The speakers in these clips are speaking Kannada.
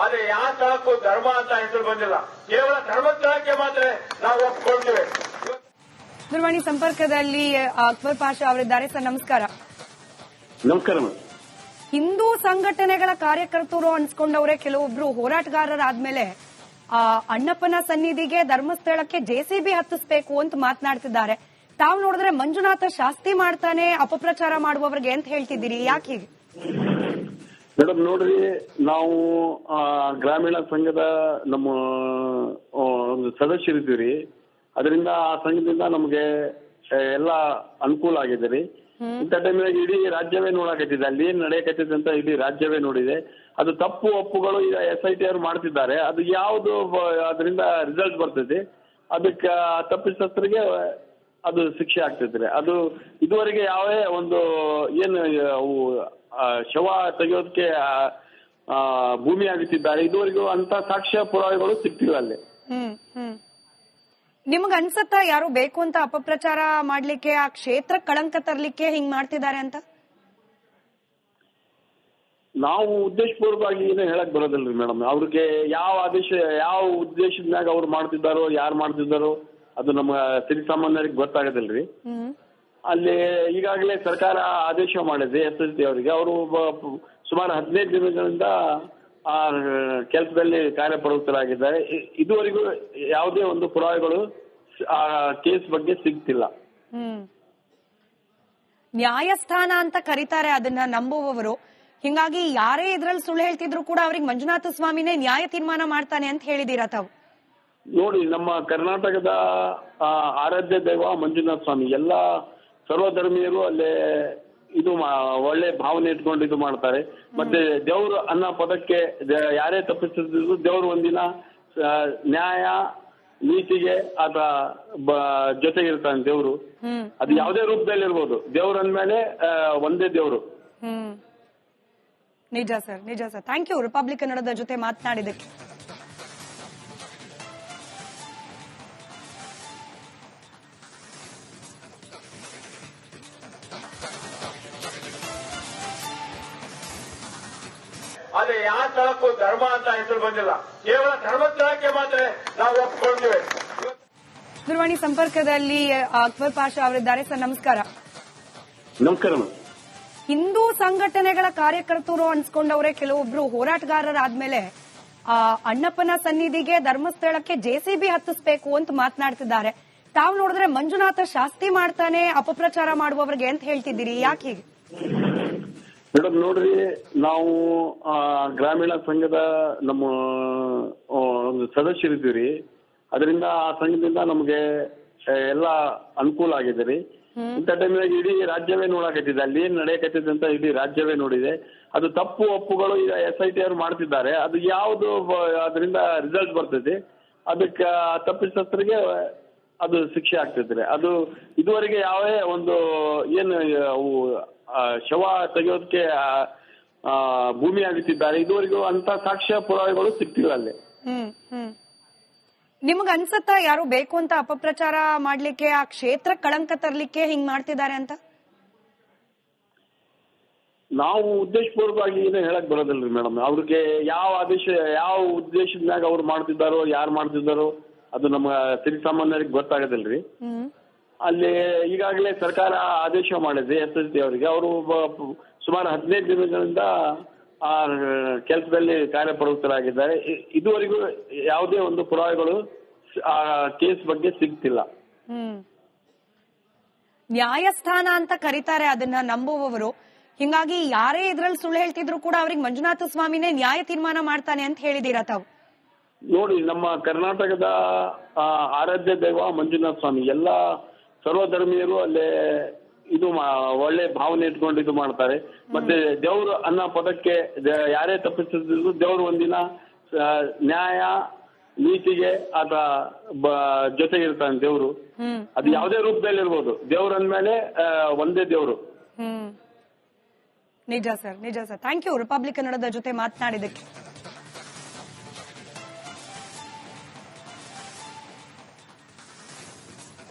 ಆದ್ರೆ ಯಾವ ಸ್ಥಳಕ್ಕೂ ಧರ್ಮ ಅಂತ ಹೆಸರು ಬಂದಿಲ್ಲ. ಕೇವಲ ಧರ್ಮಸ್ಥಳಕ್ಕೆ ಮಾತ್ರ ನಾವು ಒಪ್ಪಿಕೊಳ್ತೇವೆ. ದೂರವಾಣಿ ಸಂಪರ್ಕದಲ್ಲಿ ಅಕ್ಬರ್ ಪಾಷಾ ಅವರಿದ್ದಾರೆ. ಸರ್ ನಮಸ್ಕಾರ. ನಮಸ್ಕಾರ. ಹಿಂದೂ ಸಂಘಟನೆಗಳ ಕಾರ್ಯಕರ್ತರು ಅನ್ಸ್ಕೊಂಡವ್ರೆ ಕೆಲವೊಬ್ರು ಹೋರಾಟಗಾರರಾದ್ಮೇಲೆ ಅಣ್ಣಪ್ಪನ ಸನ್ನಿಧಿಗೆ ಧರ್ಮಸ್ಥಳಕ್ಕೆ ಜೆಸಿಬಿ ಹತ್ತಿಸಬೇಕು ಅಂತ ಮಾತನಾಡ್ತಿದ್ದಾರೆ. ತಾವು ನೋಡಿದ್ರೆ ಮಂಜುನಾಥ ಶಾಸ್ತಿ ಮಾಡ್ತಾನೆ ಅಪಪ್ರಚಾರ ಮಾಡುವವರಿಗೆ ಅಂತ ಹೇಳ್ತಿದ್ದೀರಿ, ಯಾಕೆ ಹೀಗೆ? ಮೇಡಮ್ ನೋಡ್ರಿ, ನಾವು ಗ್ರಾಮೀಣ ಸಂಘದ ನಮ್ಮ ಒಂದು ಸದಸ್ಯರಿದ್ದೀವಿ. ಅದರಿಂದ ಆ ಸಂಘದಿಂದ ನಮಗೆ ಎಲ್ಲ ಅನುಕೂಲ ಆಗಿದೆ ರೀ. ಇಂಥ ಟೈಮ್ನಾಗ ಇಡೀ ರಾಜ್ಯವೇ ನೋಡಾಕತ್ತಿದೆ, ಅಲ್ಲಿ ಏನ್ ನಡೆಯಕತ್ತಿದೆ ಅಂತ ಇಡೀ ರಾಜ್ಯವೇ ನೋಡಿದೆ. ಅದು ತಪ್ಪು ಒಪ್ಪುಗಳು ಈಗ SIT ಅವರು ಮಾಡ್ತಿದ್ದಾರೆ. ಅದು ಯಾವುದು ಅದರಿಂದ ರಿಸಲ್ಟ್ ಬರ್ತೈತಿ, ಅದಕ್ಕೆ ತಪ್ಪಿತಸ್ಥರಿಗೆ ಅದು ಶಿಕ್ಷೆ ಆಗ್ತೈತ್ರಿ. ಅದು ಇದುವರೆಗೆ ಯಾವೇ ಒಂದು ಏನು ಶವ ತೆಗೆಯೋದಕ್ಕೆ ಭೂಮಿ ಆಗುತ್ತಿದ್ದಾರೆ, ಇದುವರೆಗೂ ಅಂತ ಸಾಕ್ಷ್ಯ ಪುರಾವೆಗಳು ಸಿಗ್ತಿಲ್ಲ ಅಲ್ಲಿ. ನಿಮಗ ಅನ್ಸತ್ತಾ ಯಾರು ಬೇಕು ಅಂತ ಅಪಪ್ರಚಾರ ಮಾಡ್ಲಿಕ್ಕೆ, ಆ ಕ್ಷೇತ್ರ ಕಳಂಕ ತರ್ಲಿಕ್ಕೆ ಹಿಂಗ್ ಮಾಡ್ತಿದ್ದಾರೆ ಅಂತ? ನಾವು ಉದ್ದೇಶಪೂರ್ವಕವಾಗಿ ಏನು ಹೇಳಕ್ ಬರೋದಿಲ್ರಿ ಮೇಡಮ್. ಅವ್ರಿಗೆ ಯಾವ ಆದೇಶ, ಯಾವ ಉದ್ದೇಶದ ಅವ್ರು ಮಾಡ್ತಿದ್ದಾರೋ, ಯಾರು ಮಾಡ್ತಿದ್ದಾರೋ ಅದು ನಮ್ಮ ಸಿರಿಸಾಮಾನ್ಯರಿಗೆ ಗೊತ್ತಾಗೋದಿಲ್ರಿ. ಅಲ್ಲಿ ಈಗಾಗಲೇ ಸರ್ಕಾರ ಆದೇಶ ಮಾಡಿದೆ SST ಅವರಿಗೆ. ಅವರು ಸುಮಾರು 15 ದಿನಗಳಿಂದ ಆ ಕೆಲಸದಲ್ಲಿ ಕಾರ್ಯಪ್ರವೃತ್ತರಾಗಿದ್ದಾರೆ. ಇದುವರೆಗೂ ಯಾವುದೇ ಒಂದು ಪುರಾವೆಗಳು ಆ ಕೇಸ್ ಬಗ್ಗೆ ಸಿಗ್ತಿಲ್ಲ. ನ್ಯಾಯಸ್ಥಾನ ಅಂತ ಕರೀತಾರೆ ಅದನ್ನ ನಂಬುವವರು. ಹಿಂಗಾಗಿ ಯಾರೇ ಇದ್ರಲ್ಲಿ ಸುಳ್ಳು ಹೇಳ್ತಿದ್ರು ಕೂಡ ಅವ್ರಿಗೆ ಮಂಜುನಾಥ ಸ್ವಾಮಿನೇ ನ್ಯಾಯ ತೀರ್ಮಾನ ಮಾಡ್ತಾನೆ ಅಂತ ಹೇಳಿದೀರಾ ತಾವು? ನೋಡಿ, ನಮ್ಮ ಕರ್ನಾಟಕದ ಆರಾಧ್ಯ ದೈವ ಮಂಜುನಾಥ ಸ್ವಾಮಿ. ಎಲ್ಲ ಸರ್ವಧರ್ಮೀಯರು ಅಲ್ಲೇ ಇದು ಒಳ್ಳೆ ಭಾವನೆ ಇಟ್ಕೊಂಡು ಇದು ಮಾಡ್ತಾರೆ. ಮತ್ತೆ ದೇವ್ರು ಅನ್ನೋ ಪದಕ್ಕೆ ಯಾರೇ ತಪ್ಪಿಸಿದ್ರು ದೇವ್ರು ಒಂದಿನ ನ್ಯಾಯ ನೀತಿಗೆ ಆತ ಜೊತೆಗಿರ್ತಾನೆ ದೇವ್ರು. ಅದು ಯಾವುದೇ ರೂಪದಲ್ಲಿ ಇರ್ಬೋದು, ದೇವ್ರ ಅಂದ್ಮೇಲೆ ಒಂದೇ ದೇವ್ರು. ನಿಜ ಸರ್, ನಿಜ ಸರ್. ಥ್ಯಾಂಕ್ ಯು ರಿಪಬ್ಲಿಕ್ ಕನ್ನಡದ ಜೊತೆ ಮಾತನಾಡಿದಕ್ಕೆ. ಆದ್ರೆ ಯಾವ ಸ್ಥಳಕ್ಕೂ ಧರ್ಮ ಅಂತ ಹೆಸರು ಬಂದಿಲ್ಲ, ಕೇವಲ ಧರ್ಮಸ್ಥಳಕ್ಕೆ ಮಾತ್ರ ನಾವು ಒಪ್ಪಿಕೊಳ್ತೇವೆ. ದೂರವಾಣಿ ಸಂಪರ್ಕದಲ್ಲಿ ಅಕ್ಬರ್ ಪಾಷಾ ಅವರಿದ್ದಾರೆ. ಸರ್ ನಮಸ್ಕಾರ. ನಮಸ್ಕಾರ. ಹಿಂದೂ ಸಂಘಟನೆಗಳ ಕಾರ್ಯಕರ್ತರು ಅನ್ಸ್ಕೊಂಡವ್ರೆ ಕೆಲವೊಬ್ರು ಹೋರಾಟಗಾರರಾದ್ಮೇಲೆ ಅಣ್ಣಪ್ಪನ ಸನ್ನಿಧಿಗೆ ಧರ್ಮಸ್ಥಳಕ್ಕೆ ಜೆಸಿಬಿ ಹತ್ತಿಸಬೇಕು ಅಂತ ಮಾತನಾಡ್ತಿದ್ದಾರೆ. ತಾವು ನೋಡಿದ್ರೆ ಮಂಜುನಾಥ ಶಾಸ್ತಿ ಮಾಡ್ತಾನೆ ಅಪಪ್ರಚಾರ ಮಾಡುವವರಿಗೆ ಅಂತ ಹೇಳ್ತಿದ್ದೀರಿ, ಯಾಕೆ ಹೀಗೆ? ಮೇಡಮ್ ನೋಡ್ರಿ, ನಾವು ಗ್ರಾಮೀಣ ಸಂಘದ ನಮ್ಮ ಒಂದು ಸದಸ್ಯರಿದ್ದೀವಿ. ಅದರಿಂದ ಆ ಸಂಘದಿಂದ ನಮಗೆ ಎಲ್ಲ ಅನುಕೂಲ ಆಗಿದೆ ರೀ. ಇಂಥ ಟೈಮ್ನಾಗ ಇಡೀ ರಾಜ್ಯವೇ ನೋಡಾಕತ್ತಿದೆ, ಅಲ್ಲಿ ಏನ್ ನಡೆಯಕತ್ತಿದೆ ಅಂತ ಇಡೀ ರಾಜ್ಯವೇ ನೋಡಿದೆ. ಅದು ತಪ್ಪು ಒಪ್ಪುಗಳು ಈಗ SIT ಅವರು ಮಾಡ್ತಿದ್ದಾರೆ. ಅದು ಯಾವುದು ಅದರಿಂದ ರಿಸಲ್ಟ್ ಬರ್ತೈತಿ, ಅದಕ್ಕೆ ತಪ್ಪಿತಸ್ಥರಿಗೆ ಅದು ಶಿಕ್ಷೆ ಆಗ್ತೈತ್ರಿ. ಅದು ಇದುವರೆಗೆ ಯಾವೇ ಒಂದು ಏನು ಶವ ತೆಗೆಯೋದಕ್ಕೆ ಭೂಮಿ ಆಗುತ್ತಿದ್ದಾರೆ, ಇದುವರೆಗೂ ಅಂತ ಸಾಕ್ಷ್ಯ ಪುರಾವೆಗಳು ಸಿಗ್ತಿಲ್ಲ ಅಲ್ಲಿ. ನಿಮಗ ಅನ್ಸತ್ತಾ ಯಾರು ಬೇಕು ಅಂತ ಅಪಪ್ರಚಾರ ಮಾಡ್ಲಿಕ್ಕೆ, ಆ ಕ್ಷೇತ್ರ ಕಳಂಕ ತರ್ಲಿಕ್ಕೆ ಹಿಂಗ್ ಮಾಡ್ತಿದ್ದಾರೆ ಅಂತ? ನಾವು ಉದ್ದೇಶಪೂರ್ವಕವಾಗಿ ಏನು ಹೇಳಕ್ ಬರೋದಿಲ್ರಿ ಮೇಡಮ್. ಅವ್ರಿಗೆ ಯಾವ ಆದೇಶ, ಯಾವ ಉದ್ದೇಶದ ಅವ್ರು ಮಾಡ್ತಿದ್ದಾರೋ, ಯಾರು ಮಾಡ್ತಿದ್ದಾರೋ ಅದು ನಮ್ಮ ಸಿರಿಸಾಮಾನ್ಯರಿಗೆ ಗೊತ್ತಾಗೋದಿಲ್ರಿ. ಅಲ್ಲಿ ಈಗಾಗಲೇ ಸರ್ಕಾರ ಆದೇಶ ಮಾಡಿದೆ SST ಅವರಿಗೆ. ಅವರು ಸುಮಾರು 15 ದಿನಗಳಿಂದ ಆ ಕೆಲಸದಲ್ಲಿ ಕಾರ್ಯಪ್ರವೃತ್ತರಾಗಿದ್ದಾರೆ. ಇದುವರೆಗೂ ಯಾವುದೇ ಒಂದು ಪುರಾವೆಗಳು ಆ ಕೇಸ್ ಬಗ್ಗೆ ಸಿಗ್ತಿಲ್ಲ. ನ್ಯಾಯಸ್ಥಾನ ಅಂತ ಕರೀತಾರೆ ಅದನ್ನ ನಂಬುವವರು. ಹಿಂಗಾಗಿ ಯಾರೇ ಇದ್ರಲ್ಲಿ ಸುಳ್ಳು ಹೇಳ್ತಿದ್ರು ಕೂಡ ಅವ್ರಿಗೆ ಮಂಜುನಾಥ ಸ್ವಾಮಿನೇ ನ್ಯಾಯ ತೀರ್ಮಾನ ಮಾಡ್ತಾನೆ ಅಂತ ಹೇಳಿದೀರಾ ತಾವು? ನೋಡಿ, ನಮ್ಮ ಕರ್ನಾಟಕದ ಆರಾಧ್ಯ ದೈವ ಮಂಜುನಾಥ ಸ್ವಾಮಿ. ಎಲ್ಲ ಸರ್ವಧರ್ಮೀಯರು ಅಲ್ಲೇ ಇದು ಒಳ್ಳೆ ಭಾವನೆ ಇಟ್ಕೊಂಡು ಇದು ಮಾಡ್ತಾರೆ. ಮತ್ತೆ ದೇವ್ರು ಅನ್ನೋ ಪದಕ್ಕೆ ಯಾರೇ ತಪ್ಪಿಸಿದ್ರು ದೇವ್ರು ಒಂದಿನ ನ್ಯಾಯ ನೀತಿಗೆ ಆತ ಜೊತೆಗಿರ್ತಾನೆ ದೇವ್ರು. ಅದು ಯಾವುದೇ ರೂಪದಲ್ಲಿ ಇರ್ಬೋದು, ದೇವ್ರ ಅಂದ್ಮೇಲೆ ಒಂದೇ ದೇವ್ರು. ನಿಜ ಸರ್, ನಿಜ ಸರ್. ಥ್ಯಾಂಕ್ ಯು ರಿಪಬ್ಲಿಕ್ ಕನ್ನಡದ ಜೊತೆ ಮಾತನಾಡಿದಕ್ಕೆ.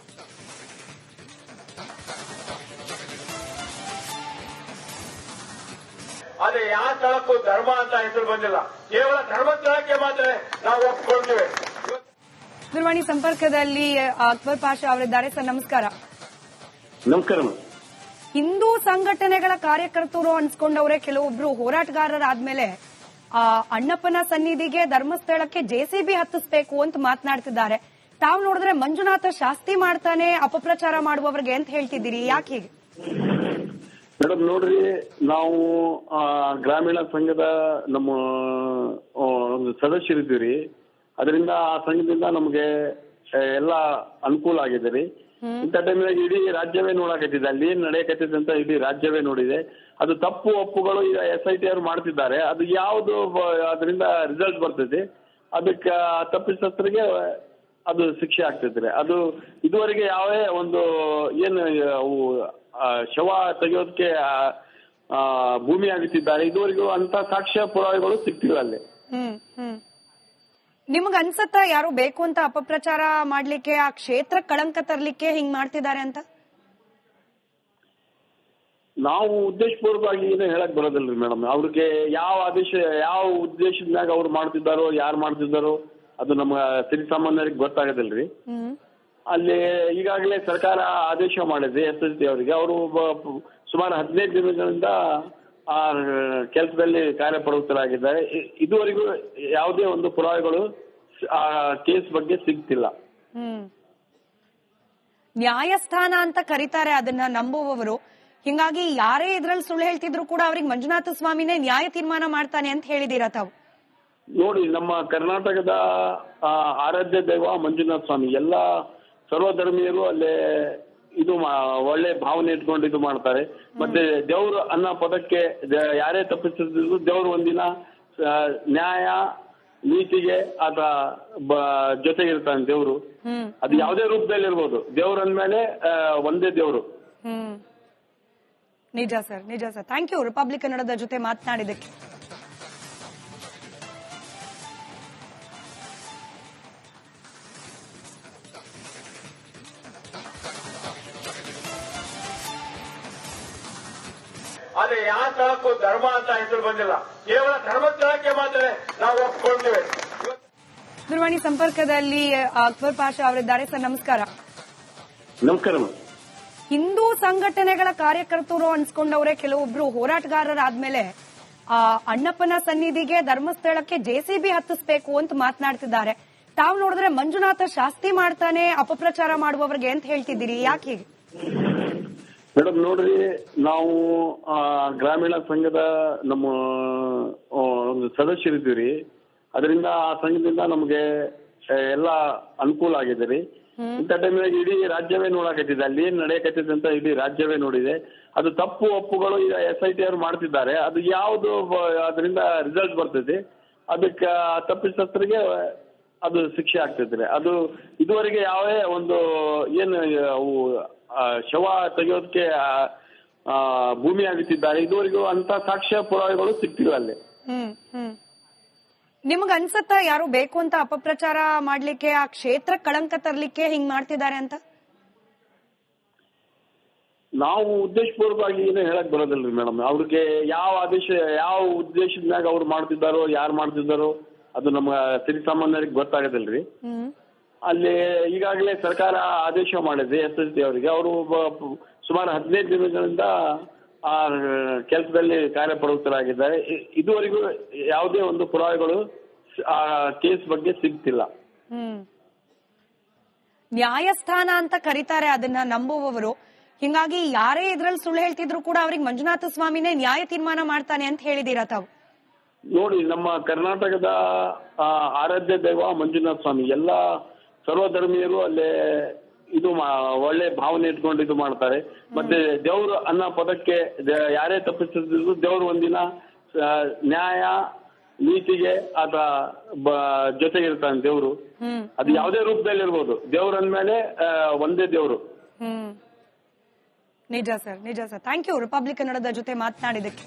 ಆದ್ರೆ ಯಾವ ಸ್ಥಳಕ್ಕೂ ಧರ್ಮ ಅಂತ ಹೆಸರು ಬಂದಿಲ್ಲ. ಕೇವಲ ಧರ್ಮಸ್ಥಳಕ್ಕೆ ಮಾತ್ರ ನಾವು ಒಪ್ಪಿಕೊಳ್ತೇವೆ. ದೂರವಾಣಿ ಸಂಪರ್ಕದಲ್ಲಿ ಅಕ್ಬರ್ ಪಾಷಾ ಅವರಿದ್ದಾರೆ. ಸರ್ ನಮಸ್ಕಾರ. ನಮಸ್ಕಾರ. ಹಿಂದೂ ಸಂಘಟನೆಗಳ ಕಾರ್ಯಕರ್ತರು ಅನ್ಸ್ಕೊಂಡವ್ರೆ ಕೆಲವೊಬ್ರು ಹೋರಾಟಗಾರರಾದ್ಮೇಲೆ ಅಣ್ಣಪ್ಪನ ಸನ್ನಿಧಿಗೆ ಧರ್ಮಸ್ಥಳಕ್ಕೆ ಜೆಸಿಬಿ ಹತ್ತಿಸಬೇಕು ಅಂತ ಮಾತನಾಡ್ತಿದ್ದಾರೆ. ತಾವು ನೋಡಿದ್ರೆ ಮಂಜುನಾಥ ಶಾಸ್ತಿ ಮಾಡ್ತಾನೆ ಅಪಪ್ರಚಾರ ಮಾಡುವವರಿಗೆ ಅಂತ ಹೇಳ್ತಿದ್ದೀರಿ, ಯಾಕೆ ಹೀಗೆ? ಮೇಡಮ್ ನೋಡ್ರಿ, ನಾವು ಗ್ರಾಮೀಣ ಸಂಘದ ನಮ್ಮ ಒಂದು ಸದಸ್ಯರಿದ್ದೀವಿ. ಅದರಿಂದ ಆ ಸಂಘದಿಂದ ನಮಗೆ ಎಲ್ಲ ಅನುಕೂಲ ಆಗಿದೆ ರೀ. ಇಂಥ ಟೈಮ್ನಾಗ ಇಡೀ ರಾಜ್ಯವೇ ನೋಡಕತ್ತಿದೆ, ಅಲ್ಲಿ ಏನ್ ನಡೆಯಕತ್ತಿದೆ ಅಂತ ಇಡೀ ರಾಜ್ಯವೇ ನೋಡಿದೆ. ಅದು ತಪ್ಪು ಒಪ್ಪುಗಳು ಈಗ SIT ಅವರು ಮಾಡ್ತಿದ್ದಾರೆ. ಅದು ಯಾವುದು ಅದರಿಂದ ರಿಸಲ್ಟ್ ಬರ್ತೈತಿ, ಅದಕ್ಕೆ ತಪ್ಪಿತಸ್ಥರಿಗೆ ಅದು ಶಿಕ್ಷೆ ಆಗ್ತೈತ್ರಿ. ಅದು ಇದುವರೆಗೆ ಯಾವೇ ಒಂದು ಏನು ಶವ ತೆಗೆಯೋದಕ್ಕೆ ಭೂಮಿ ಆಗುತ್ತಿದ್ದಾರೆ, ಇದುವರೆಗೂ ಅಂತ ಸಾಕ್ಷ್ಯ ಪುರಾವೆಗಳು ಸಿಗ್ತಿಲ್ಲ ಅಲ್ಲಿ. ನಿಮ್ಗೆ ಅನ್ಸತ್ತಾ ಯಾರು ಬೇಕು ಅಂತ ಅಪಪ್ರಚಾರ ಮಾಡ್ಲಿಕ್ಕೆ, ಆ ಕ್ಷೇತ್ರ ಕಳಂಕ ತರ್ಲಿಕ್ಕೆ ಹಿಂಗ್ ಮಾಡ್ತಿದ್ದಾರೆ ಅಂತ? ನಾವು ಉದ್ದೇಶಪೂರ್ವಕವಾಗಿ ಏನು ಹೇಳಕ್ ಬರೋದಿಲ್ರಿ ಮೇಡಮ್. ಅವ್ರಿಗೆ ಯಾವ ಉದ್ದೇಶದ ಅವ್ರು ಮಾಡ್ತಿದ್ದಾರೋ, ಯಾರು ಮಾಡ್ತಿದ್ದಾರೋ ಅದು ನಮ್ಮ ಸಿರಿಸಾಮಾನ್ಯರಿಗೆ ಗೊತ್ತಾಗೋದಿಲ್ರಿ. ಅಲ್ಲಿ ಈಗಾಗಲೇ ಸರ್ಕಾರ ಆದೇಶ ಮಾಡಿದೆ SST ಅವರಿಗೆ. ಅವರು ಸುಮಾರು 15 ದಿನಗಳಿಂದ ಆ ಕೆಲಸದಲ್ಲಿ ಕಾರ್ಯಪ್ರವೃತ್ತರಾಗಿದ್ದಾರೆ. ಇದುವರೆಗೂ ಯಾವುದೇ ಒಂದು ಪುರಾವೆಗಳು ಆ ಕೇಸ್ ಬಗ್ಗೆ ಸಿಗ್ತಿಲ್ಲ. ನ್ಯಾಯಸ್ಥಾನ ಅಂತ ಕರೀತಾರೆ ಅದನ್ನ ನಂಬುವವರು. ಹಿಂಗಾಗಿ ಯಾರೇ ಇದ್ರಲ್ಲಿ ಸುಳ್ಳು ಹೇಳ್ತಿದ್ರು ಕೂಡ ಅವ್ರಿಗೆ ಮಂಜುನಾಥ ಸ್ವಾಮಿನೇ ನ್ಯಾಯ ತೀರ್ಮಾನ ಮಾಡ್ತಾನೆ ಅಂತ ಹೇಳಿದೀರಾ ತಾವು? ನೋಡಿ, ನಮ್ಮ ಕರ್ನಾಟಕದ ಆರಾಧ್ಯ ದೈವ ಮಂಜುನಾಥ ಸ್ವಾಮಿ. ಎಲ್ಲ ಸರ್ವಧರ್ಮೀಯರು ಅಲ್ಲೇ ಇದು ಒಳ್ಳೆ ಭಾವನೆ ಇಟ್ಕೊಂಡು ಇದು ಮಾಡ್ತಾರೆ. ಮತ್ತೆ ದೇವ್ರು ಅನ್ನೋ ಪದಕ್ಕೆ ಯಾರೇ ತಪ್ಪಿಸಿದ್ರು ದೇವ್ರು ಒಂದಿನ ನ್ಯಾಯ ನೀತಿಗೆ ಆತ ಜೊತೆಗಿರ್ತಾನೆ ದೇವ್ರು. ಅದು ಯಾವುದೇ ರೂಪದಲ್ಲಿ ಇರ್ಬೋದು. ದೇವ್ರ ಅಂದ್ಮೇಲೆ ಒಂದೇ ದೇವ್ರು. ನಿಜ ಸರ್, ನಿಜ ಸರ್. ಥ್ಯಾಂಕ್ ಯು ರಿಪಬ್ಲಿಕ್ ಕನ್ನಡದ ಜೊತೆ ಮಾತನಾಡಿದಕ್ಕೆ. ಆದ್ರೆ ಯಾವ ಸ್ಥಳಕ್ಕೂ ಧರ್ಮ ಅಂತ ಹೆಸರು ಬಂದಿಲ್ಲ. ಕೇವಲ ಧರ್ಮಸ್ಥಳಕ್ಕೆ ಮಾತ್ರ ನಾವು ಒಪ್ಪಿಕೊಳ್ತೇವೆ. ದೂರವಾಣಿ ಸಂಪರ್ಕದಲ್ಲಿ ಅಕ್ಬರ್ ಪಾಷಾ ಅವರಿದ್ದಾರೆ. ಸರ್ ನಮಸ್ಕಾರ. ನಮಸ್ಕಾರ. ಹಿಂದೂ ಸಂಘಟನೆಗಳ ಕಾರ್ಯಕರ್ತರು ಅನ್ಸ್ಕೊಂಡವ್ರೆ ಕೆಲವೊಬ್ರು ಹೋರಾಟಗಾರರಾದ್ಮೇಲೆ ಅಣ್ಣಪ್ಪನ ಸನ್ನಿಧಿಗೆ ಧರ್ಮಸ್ಥಳಕ್ಕೆ ಜೆಸಿಬಿ ಹತ್ತಿಸಬೇಕು ಅಂತ ಮಾತನಾಡ್ತಿದ್ದಾರೆ. ತಾವು ನೋಡಿದ್ರೆ ಮಂಜುನಾಥ ಶಾಸ್ತಿ ಮಾಡ್ತಾನೆ ಅಪಪ್ರಚಾರ ಮಾಡುವವರಿಗೆ ಅಂತ ಹೇಳ್ತಿದ್ದೀರಿ, ಯಾಕೆ ಹೀಗೆ? ಮೇಡಮ್ ನೋಡ್ರಿ, ನಾವು ಗ್ರಾಮೀಣ ಸಂಘದ ನಮ್ಮ ಒಂದು ಸದಸ್ಯರಿದ್ದೀವಿ. ಅದರಿಂದ ಆ ಸಂಘದಿಂದ ನಮಗೆ ಎಲ್ಲ ಅನುಕೂಲ ಆಗಿದೆ ರೀ. ಇಂಥ ಟೈಮ್ನಾಗ ಇಡೀ ರಾಜ್ಯವೇ ನೋಡಕತ್ತಿದೆ, ಅಲ್ಲಿ ಏನ್ ನಡೆಯಕತ್ತಿದೆ ಅಂತ ಇಡೀ ರಾಜ್ಯವೇ ನೋಡಿದೆ. ಅದು ತಪ್ಪು ಒಪ್ಪುಗಳು ಈಗ SIT ಅವರು ಮಾಡ್ತಿದ್ದಾರೆ. ಅದು ಯಾವುದು ಅದರಿಂದ ರಿಸಲ್ಟ್ ಬರ್ತೈತಿ, ಅದಕ್ಕೆ ತಪ್ಪಿತಸ್ಥರಿಗೆ ಅದು ಶಿಕ್ಷೆ ಆಗ್ತೈತ್ರಿ. ಅದು ಇದುವರೆಗೆ ಯಾವೇ ಒಂದು ಏನು ಶವ ತೆಗೆಯೋದಕ್ಕೆ ಭೂಮಿ ಆಗುತ್ತಿದ್ದಾರೆ, ಇದುವರೆಗೂ ಅಂತ ಸಾಕ್ಷ್ಯ ಪುರಾವೆಗಳು ಸಿಗ್ತಿಲ್ಲ ಅಲ್ಲಿ. ನಿಮ್ಗೆ ಅನ್ಸತ್ತಾ ಯಾರು ಬೇಕು ಅಂತ ಅಪಪ್ರಚಾರ ಮಾಡ್ಲಿಕ್ಕೆ, ಆ ಕ್ಷೇತ್ರ ಕಳಂಕ ತರ್ಲಿಕ್ಕೆ ಹಿಂಗ್ ಮಾಡ್ತಿದ್ದಾರೆ ಅಂತ? ನಾವು ಉದ್ದೇಶಪೂರ್ವಕವಾಗಿ ಏನು ಹೇಳಕ್ ಬರೋದಿಲ್ರಿ ಮೇಡಮ್. ಅವ್ರಿಗೆ ಯಾವ ಉದ್ದೇಶದ ಅವ್ರು ಮಾಡ್ತಿದ್ದಾರೋ, ಯಾರು ಮಾಡ್ತಿದ್ದಾರೋ ಅದು ನಮ್ಮ ಸಿರಿಸಾಮಾನ್ಯರಿಗೆ ಗೊತ್ತಾಗೋದಿಲ್ರಿ. ಅಲ್ಲಿ ಈಗಾಗಲೇ ಸರ್ಕಾರ ಆದೇಶ ಮಾಡಿದೆ SST ಅವರಿಗೆ. ಅವರು ಸುಮಾರು 15 ದಿನಗಳಿಂದ ಆ ಕೆಲಸದಲ್ಲಿ ಕಾರ್ಯಪ್ರವೃತ್ತರಾಗಿದ್ದಾರೆ. ಇದುವರೆಗೂ ಯಾವುದೇ ಒಂದು ಪುರಾವೆಗಳು ಆ ಕೇಸ್ ಬಗ್ಗೆ ಸಿಗ್ತಿಲ್ಲ. ನ್ಯಾಯಸ್ಥಾನ ಅಂತ ಕರೀತಾರೆ ಅದನ್ನ ನಂಬುವವರು. ಹಿಂಗಾಗಿ ಯಾರೇ ಇದ್ರಲ್ಲಿ ಸುಳ್ಳು ಹೇಳ್ತಿದ್ರು ಕೂಡ ಅವ್ರಿಗೆ ಮಂಜುನಾಥ ಸ್ವಾಮಿನೇ ನ್ಯಾಯ ತೀರ್ಮಾನ ಮಾಡ್ತಾನೆ ಅಂತ ಹೇಳಿದೀರಾ ತಾವು? ನೋಡಿ, ನಮ್ಮ ಕರ್ನಾಟಕದ ಆರಾಧ್ಯ ದೈವ ಮಂಜುನಾಥ ಸ್ವಾಮಿ. ಎಲ್ಲ ಸರ್ವಧರ್ಮೀಯರು ಅಲ್ಲೇ ಇದು ಒಳ್ಳೆ ಭಾವನೆ ಇಟ್ಕೊಂಡು ಇದು ಮಾಡ್ತಾರೆ. ಮತ್ತೆ ದೇವ್ರು ಅನ್ನೋ ಪದಕ್ಕೆ ಯಾರೇ ತಪ್ಪಿಸಿದ್ರು ದೇವ್ರು ಒಂದಿನ ನ್ಯಾಯ ನೀತಿಗೆ ಆತ ಜೊತೆಗಿರ್ತಾನೆ ದೇವ್ರು. ಅದು ಯಾವುದೇ ರೂಪದಲ್ಲಿ ಇರ್ಬೋದು. ದೇವ್ರ ಅಂದ್ಮೇಲೆ ಒಂದೇ ದೇವ್ರು. ನಿಜ ಸರ್, ನಿಜ ಸರ್. ಥ್ಯಾಂಕ್ ಯು ರಿಪಬ್ಲಿಕ್ ಕನ್ನಡದ ಜೊತೆ ಮಾತನಾಡಿದಕ್ಕೆ.